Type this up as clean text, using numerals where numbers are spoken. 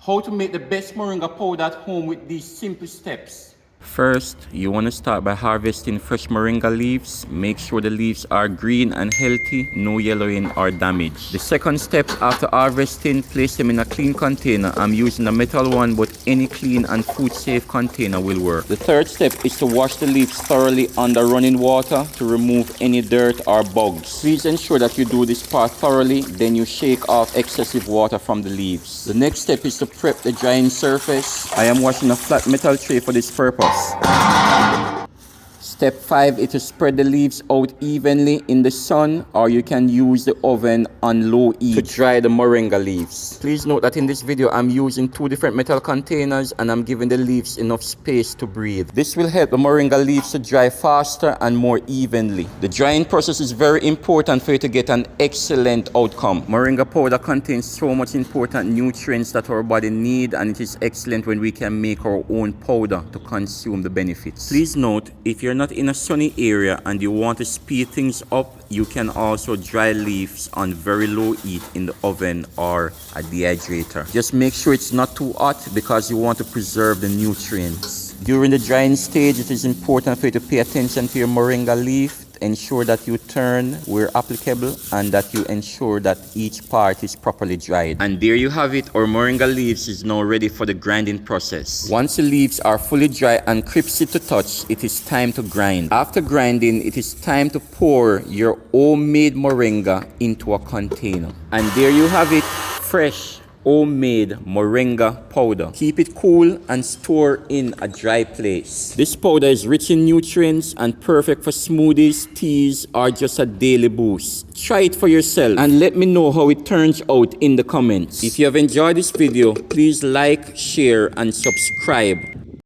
How to make the best moringa powder at home with these simple steps. First, you want to start by harvesting fresh moringa leaves. Make sure the leaves are green and healthy, no yellowing or damage. The second step, after harvesting, place them in a clean container. I'm using a metal one, but any clean and food safe container will work. The third step is to wash the leaves thoroughly under running water to remove any dirt or bugs. Please ensure that you do this part thoroughly, then you shake off excessive water from the leaves. The next step is to prep the drying surface. I am washing a flat metal tray for this purpose. Step 5 is to spread the leaves out evenly in the sun, or you can use the oven on low heat to dry the moringa leaves. Please note that in this video I'm using 2 different metal containers and I'm giving the leaves enough space to breathe. This will help the moringa leaves to dry faster and more evenly. The drying process is very important for you to get an excellent outcome. Moringa powder contains so much important nutrients that our body need, and it is excellent when we can make our own powder to consume the benefits. Please note, if you're not in a sunny area and you want to speed things up, you can also dry leaves on very low heat in the oven or a dehydrator. Just make sure it's not too hot because you want to preserve the nutrients. During the drying stage, it is important for you to pay attention to your moringa leaf. Ensure that you turn where applicable and that you ensure that each part is properly dried. And there you have it, our moringa leaves is now ready for the grinding process. Once the leaves are fully dry and crispy to touch, it is time to grind. After grinding, it is time to pour your homemade moringa into a container. And there you have it, fresh homemade moringa powder. Keep it cool and store in a dry place. This powder is rich in nutrients and perfect for smoothies, teas, or just a daily boost. Try it for yourself and let me know how it turns out in the comments. If you have enjoyed this video, please like, share, and subscribe.